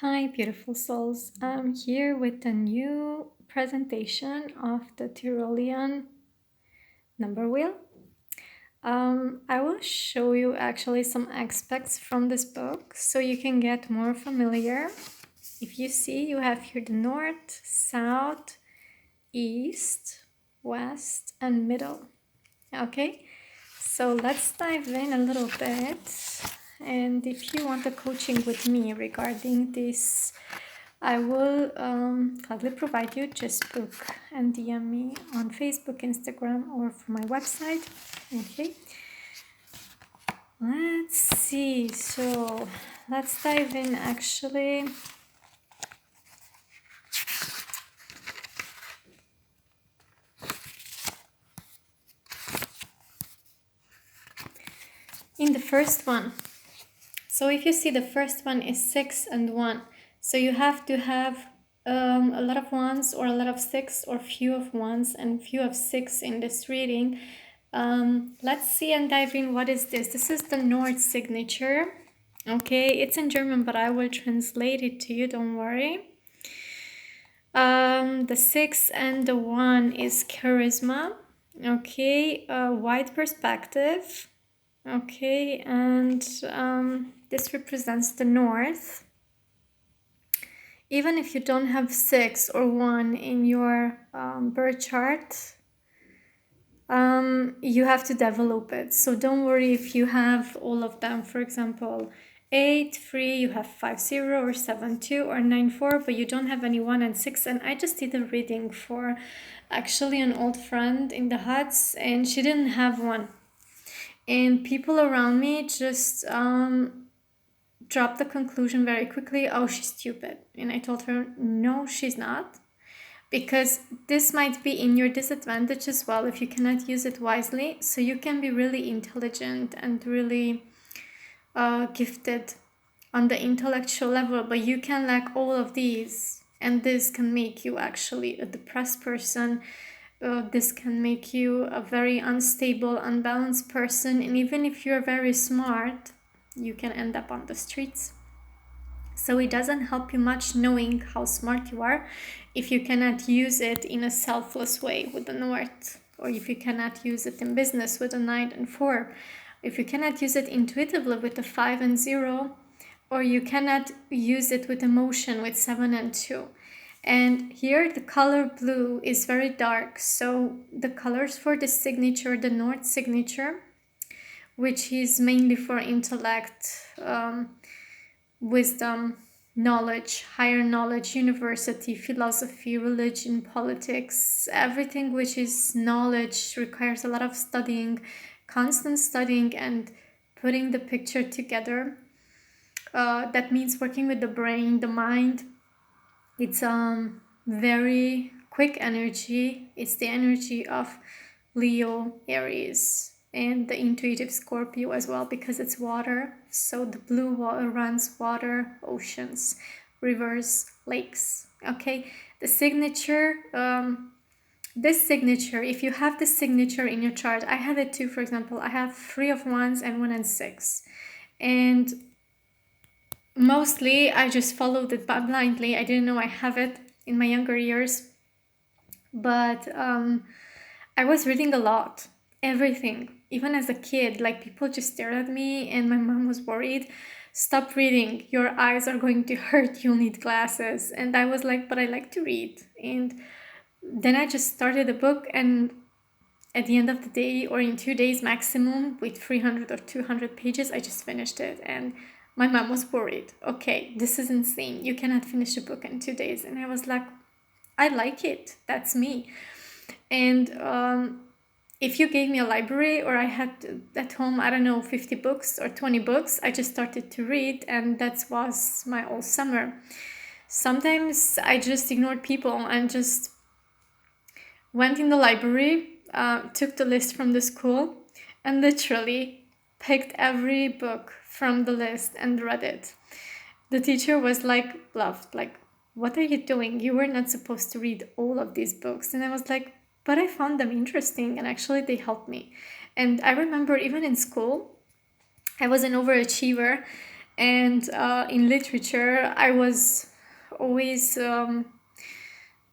Hi, beautiful souls. I'm here with a new presentation of the Tyrolean number wheel. I will show you actually some aspects from this book so you can get more familiar. If you see, you have here the north, south, east, west, and middle. Okay, so let's dive in a little bit. And if you want a coaching with me regarding this, I will gladly provide you. Just book and DM me on Facebook, Instagram, or from my website. Okay, let's see. So let's dive in actually. In the first one. So if you see, the first one is 6 and 1. So you have to have a lot of ones or a lot of 6 or few of ones and few of 6 in this reading. Let's see and dive in. What is this? This is the North signature. Okay, it's in German, but I will translate it to you. Don't worry. The 6 and the 1 is charisma. Okay, wide perspective. Okay, and this represents the north. Even if you don't have 6 or 1 in your birth chart, you have to develop it. So don't worry if you have all of them. For example, 8, 3, you have 5, 0, or 7, 2, or 9, 4, but you don't have any 1 and 6. And I just did a reading for actually an old friend in the huts, and she didn't have one. And people around me just dropped the conclusion very quickly, oh, she's stupid. And I told her, no, she's not. Because this might be in your disadvantage as well if you cannot use it wisely. So you can be really intelligent and really gifted on the intellectual level, but you can lack all of these. And this can make you actually a depressed person. This can make you a very unstable, unbalanced person. And even if you're very smart, you can end up on the streets. So it doesn't help you much knowing how smart you are if you cannot use it in a selfless way with the North, or if you cannot use it in business with a 9 and 4, if you cannot use it intuitively with a 5 and 0, or you cannot use it with emotion with 7 and 2. And here the color blue is very dark. So the colors for this signature, the North signature, which is mainly for intellect, wisdom, knowledge, higher knowledge, university, philosophy, religion, politics, everything which is knowledge requires a lot of studying, constant studying, and putting the picture together. That means working with the brain, the mind. It's very quick energy. It's the energy of Leo, Aries, and the intuitive Scorpio as well, because it's water. So the blue runs water, oceans, rivers, lakes. Okay, the signature, this signature, if you have this signature in your chart, I have it too. For example, I have 3 of wands and 1 and 6, and mostly I just followed it blindly. I didn't know I have it in my younger years, but I was reading a lot, everything. Even as a kid, like people just stared at me, and my mom was worried. Stop reading, your eyes are going to hurt, you'll need glasses. And I was like, but I like to read. And then I just started a book, and at the end of the day, or in 2 days maximum, with 300 or 200 pages, I just finished it. And my mom was worried. Okay, this is insane. You cannot finish a book in 2 days. And I was like, I like it. That's me. And if you gave me a library, or I had at home, I don't know, 50 books or 20 books, I just started to read, and that was my whole summer. Sometimes I just ignored people and just went in the library, took the list from the school, and literally picked every book from the list and read it. The teacher was like, bluffed, like, what are you doing? You were not supposed to read all of these books. And I was like, but I found them interesting, and actually they helped me. And I remember even in school, I was an overachiever, And in literature, I was always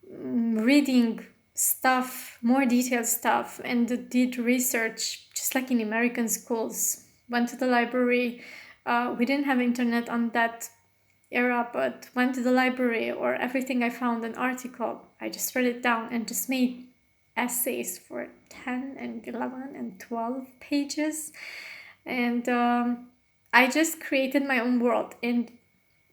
reading stuff, more detailed stuff, and did research just like in American schools. Went to the library. We didn't have internet on that era, but went to the library, or everything I found an article, I just read it down and just made essays for 10 and 11 and 12 pages. And I just created my own world, and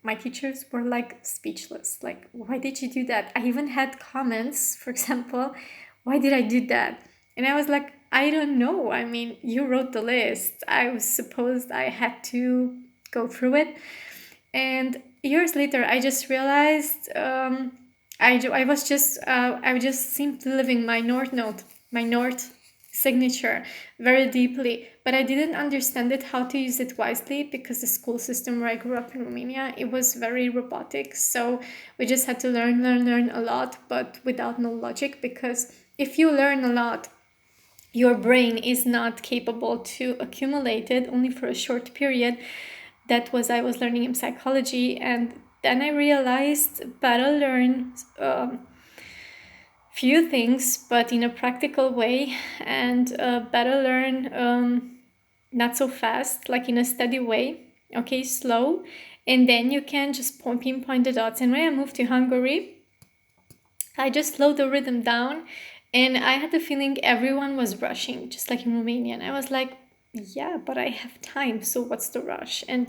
my teachers were like speechless. Like, why did you do that? I even had comments, for example, why did I do that? And I was like, I don't know. I mean, you wrote the list. I was supposed I had to go through it. And years later, I just realized I was just I just simply living my North signature very deeply, but I didn't understand it how to use it wisely, because the school system where I grew up in Romania, it was very robotic. So we just had to learn a lot, but without no logic, because if you learn a lot, your brain is not capable to accumulate it only for a short period. That was I was learning in psychology, and then I realized better learn few things, but in a practical way, and better learn not so fast, like in a steady way, okay, slow, and then you can just pinpoint the dots. And when I moved to Hungary, I just slowed the rhythm down, and I had the feeling everyone was rushing, just like in Romania. And I was like, yeah, but I have time, so what's the rush? And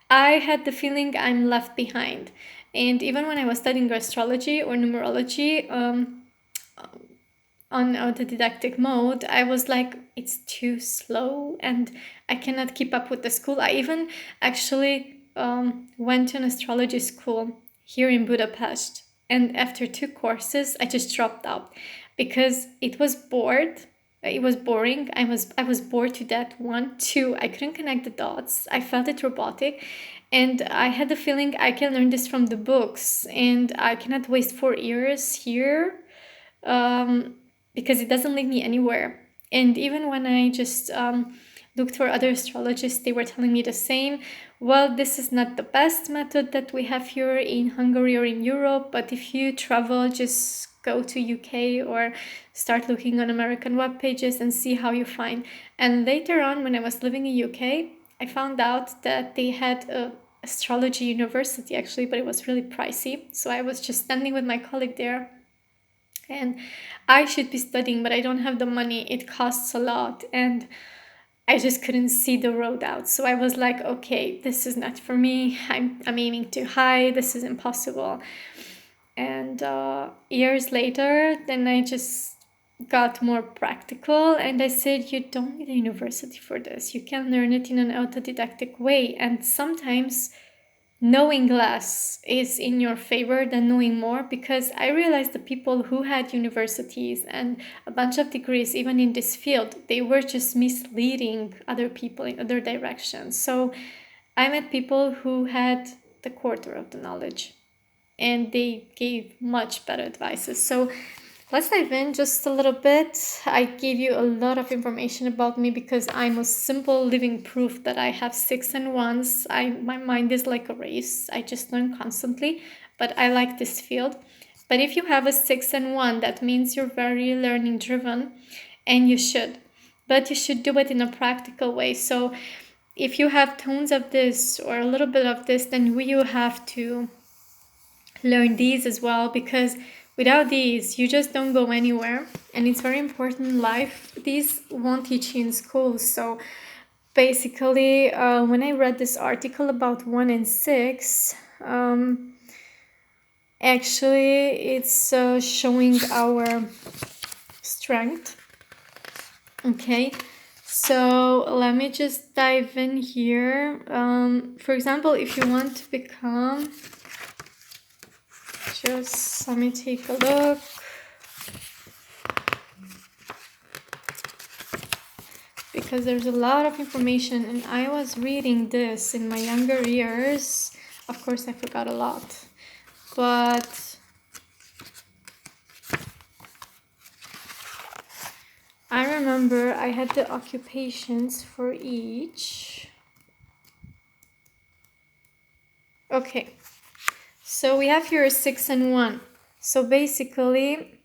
I had the feeling I'm left behind. And even when I was studying astrology or numerology, on autodidactic mode, I was like, it's too slow and I cannot keep up with the school. I even actually went to an astrology school here in Budapest. And after 2 courses, I just dropped out because it was bored. It was boring. I was bored to death. 1, 2, I couldn't connect the dots. I felt it robotic. And I had the feeling I can learn this from the books. And I cannot waste 4 years here. Because it doesn't lead me anywhere. And even when I just looked for other astrologists, they were telling me the same. Well, this is not the best method that we have here in Hungary or in Europe, but if you travel, just go to UK or start looking on American web pages and see how you find. And later on, when I was living in UK, I found out that they had a astrology university actually, but it was really pricey. So I was just standing with my colleague there, and I should be studying, but I don't have the money. It costs a lot, and I just couldn't see the road out. So I was like, okay, this is not for me. I'm aiming too high. This is impossible. And years later, then I just got more practical, and I said, you don't need a university for this. You can learn it in an autodidactic way. And sometimes knowing less is in your favor than knowing more, because I realized the people who had universities and a bunch of degrees, even in this field, they were just misleading other people in other directions. So I met people who had the quarter of the knowledge, and they gave much better advices. So let's dive in just a little bit. I gave you a lot of information about me because I'm a simple living proof that I have 6 and 1s. My mind is like a race. I just learn constantly, but I like this field. But if you have a 6 and 1, that means you're very learning driven, and you should. But you should do it in a practical way. So if you have tones of this or a little bit of this, then you have to learn these as well, because without these, you just don't go anywhere. And it's very important in life. These won't teach you in school. So basically, when I read this article about 1 and 6, actually it's showing our strength. Okay, so let me just dive in here. For example, if you want to become, just let me take a look. Because there's a lot of information, and I was reading this in my younger years. Of course, I forgot a lot. But I remember I had the occupations for each. Okay, so we have here a 6 and 1. So basically,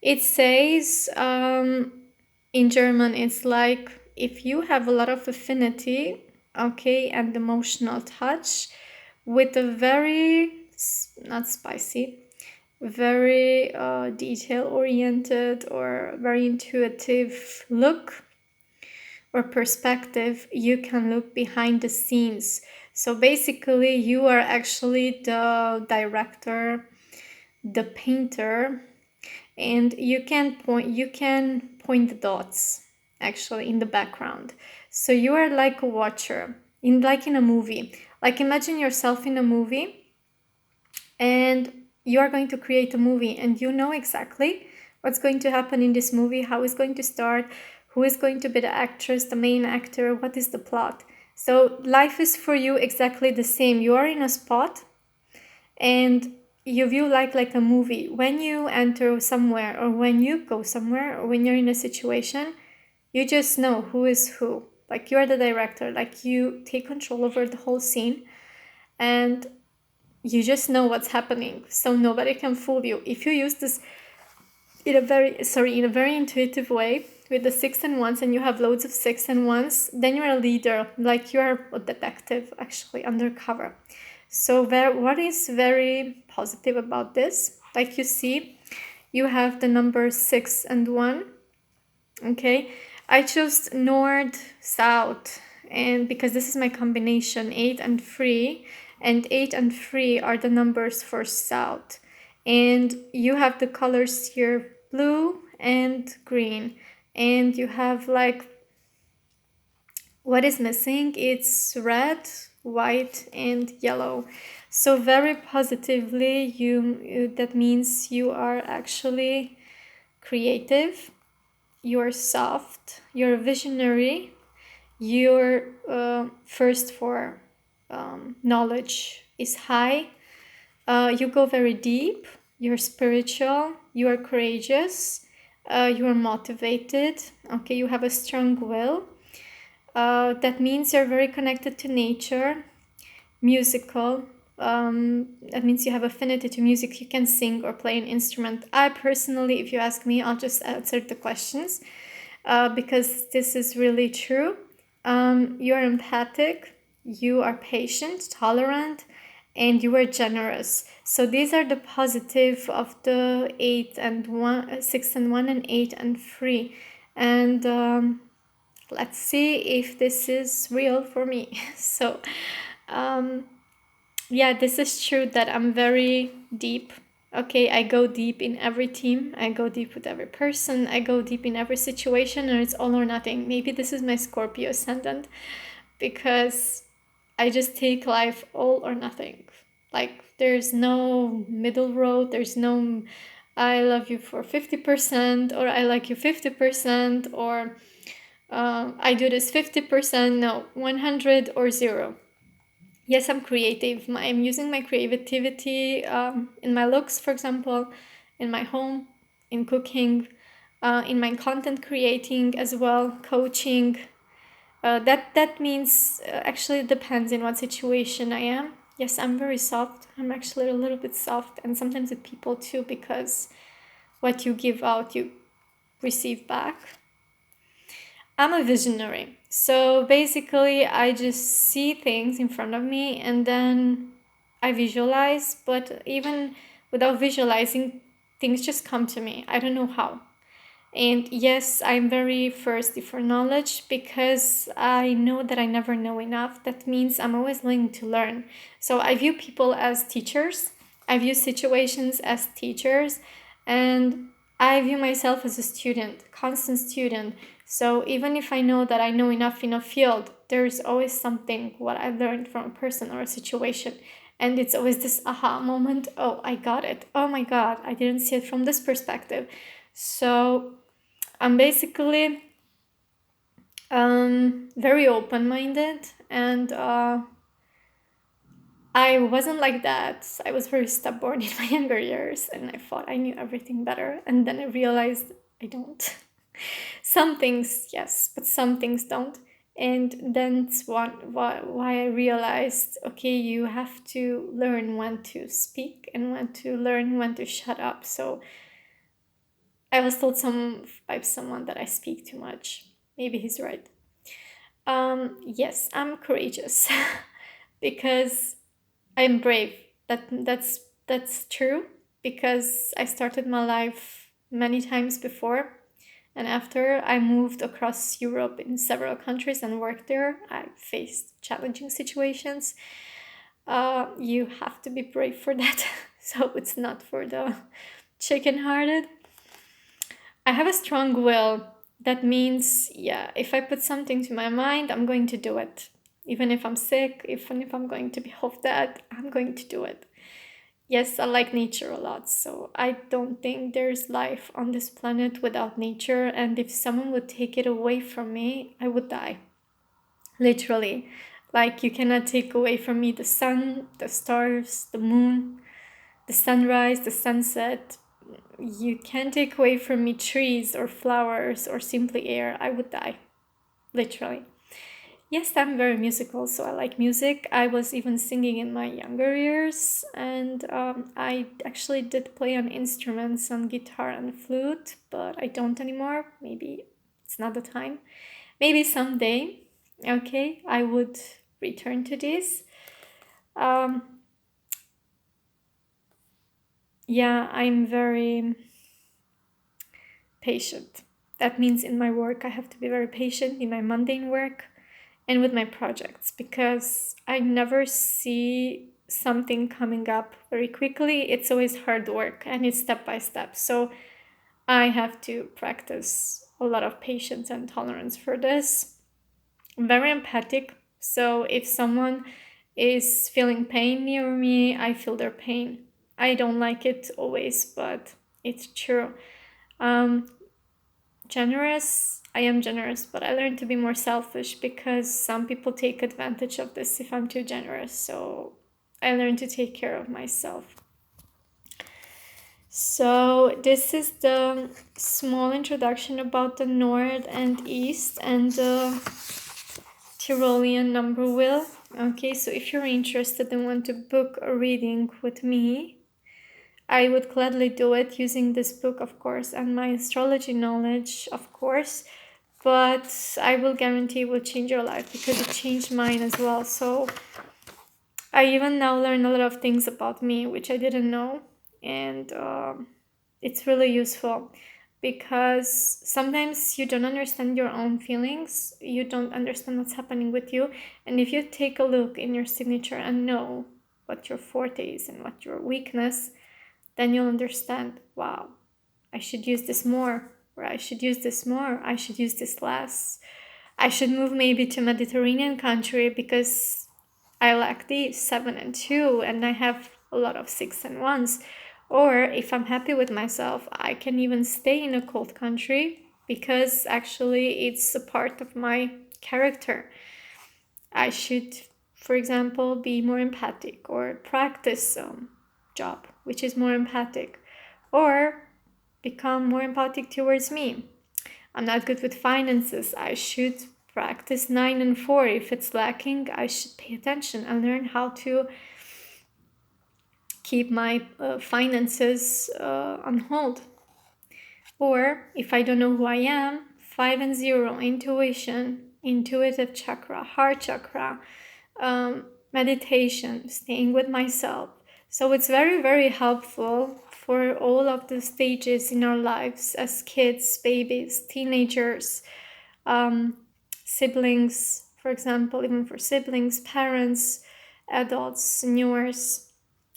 it says in German, it's like if you have a lot of affinity, okay, and emotional touch with a very, not spicy, very detail-oriented or very intuitive look or perspective, you can look behind the scenes. So basically, you are actually the director, the painter, and you can point the dots actually in the background. So you are like a watcher in a movie. Like imagine yourself in a movie and you are going to create a movie and you know exactly what's going to happen in this movie, how it's going to start, who is going to be the actress, the main actor, what is the plot. So life is for you exactly the same. You are in a spot and you view like a movie. When you enter somewhere or when you go somewhere or when you're in a situation, you just know who is who. Like you're the director, like you take control over the whole scene and you just know what's happening. So nobody can fool you. If you use this in a very intuitive way with the 6 and 1s and you have loads of 6 and 1s, then you're a leader, like you're a detective actually undercover. So what is very positive about this, like you see, you have the number 6 and 1. Okay, I chose north, south, and because this is my combination 8 and 3, and 8 and 3 are the numbers for south. And you have the colors here blue and green, and you have like what is missing, it's red, white, and yellow. So very positively, you that means you are actually creative, you're soft, you're visionary, your first for knowledge is high, you go very deep, you're spiritual, you are courageous, you are motivated, okay, you have a strong will. That means you're very connected to nature, musical. That means you have affinity to music. You can sing or play an instrument. I personally, if you ask me, I'll just answer the questions because this is really true. You are empathic, you are patient, tolerant, and you are generous. So these are the positive of the 6 and 1 and 8 and 3. And let's see if this is real for me. So yeah, this is true that I'm very deep. Okay, I go deep in every team, I go deep with every person, I go deep in every situation, and it's all or nothing. Maybe this is my Scorpio ascendant because I just take life all or nothing. Like there's no middle road, there's no I love you for 50% or I like you 50% or I do this 50%. No, 100 or 0. Yes, I'm creative. I'm using my creativity in my looks, for example, in my home, in cooking, in my content creating as well, coaching. That means actually it depends in what situation I am. Yes, I'm very soft. I'm actually a little bit soft, and sometimes with people too, because what you give out, you receive back. I'm a visionary. So basically, I just see things in front of me and then I visualize, but even without visualizing, things just come to me. I don't know how. And yes, I'm very thirsty for knowledge because I know that I never know enough. That means I'm always willing to learn. So I view people as teachers, I view situations as teachers, and I view myself as a student, constant student. So even if I know that I know enough in a field, there's always something what I learned from a person or a situation. And it's always this aha moment. Oh, I got it. Oh my God, I didn't see it from this perspective. So I'm basically very open-minded, and I wasn't like that. I was very stubborn in my younger years, and I thought I knew everything better. And then I realized I don't. Some things, yes, but some things don't. And that's why I realized, okay, you have to learn when to speak and when to learn when to shut up. So I was told by someone that I speak too much. Maybe he's right. Yes, I'm courageous because I'm brave. That's true because I started my life many times before, and after I moved across Europe in several countries and worked there, I faced challenging situations. You have to be brave for that. So it's not for the chicken-hearted. I have a strong will. That means, yeah, if I put something to my mind, I'm going to do it. Even if I'm sick, even if I'm going to be half dead, I'm going to do it. Yes, I like nature a lot, so I don't think there's life on this planet without nature, and if someone would take it away from me, I would die. Literally. Like, you cannot take away from me the sun, the stars, the moon, the sunrise, the sunset. You can't take away from me trees or flowers or simply air. I would die. Literally. Yes, I'm very musical, so I like music. I was even singing in my younger years, and I actually did play on instruments, on guitar and flute, but I don't anymore. Maybe it's not the time. Maybe someday, okay, I would return to this. Um, yeah, I'm very patient. That means in my work, I have to be very patient in my mundane work and with my projects because I never see something coming up very quickly. It's always hard work and it's step by step. So I have to practice a lot of patience and tolerance for this. I'm very empathic. So if someone is feeling pain near me, I feel their pain. I don't like it always, but it's true. Um, Generous, I am generous, but I learned to be more selfish because some people take advantage of this if I'm too generous. So I learned to take care of myself. So this is the small introduction about the North and East and the Tyrolean number wheel. Okay, so if you're interested and want to book a reading with me, I would gladly do it using this book, of course, and my astrology knowledge, of course. But I will guarantee it will change your life because it changed mine as well. So I even now learn a lot of things about me which I didn't know, and it's really useful because sometimes you don't understand your own feelings, you don't understand what's happening with you, and if you take a look in your signature and know what your forte is and what your weakness, then you'll understand, wow, I should use this more, or I should use this more, I should use this less. I should move maybe to Mediterranean country because I lack the 7 and 2 and I have a lot of 6 and 1s. Or if I'm happy with myself, I can even stay in a cold country because actually it's a part of my character. I should, for example, be more empathic or practice some job which is more empathic, or become more empathic towards me. I'm not good with finances. I should practice 9 and 4. If it's lacking, I should pay attention and learn how to keep my finances on hold. Or if I don't know who I am, 5 and 0, intuition, intuitive chakra, heart chakra, meditation, staying with myself. So it's very, very helpful for all of the stages in our lives as kids, babies, teenagers, siblings, for example, even for siblings, parents, adults, seniors.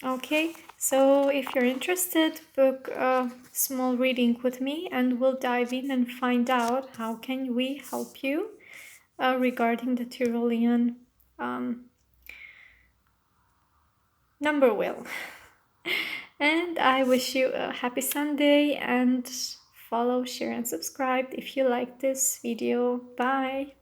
Okay, so if you're interested, book a small reading with me and we'll dive in and find out how can we help you regarding the Tyrolean number wheel. And I wish you a happy Sunday and follow, share and subscribe if you like this video. Bye.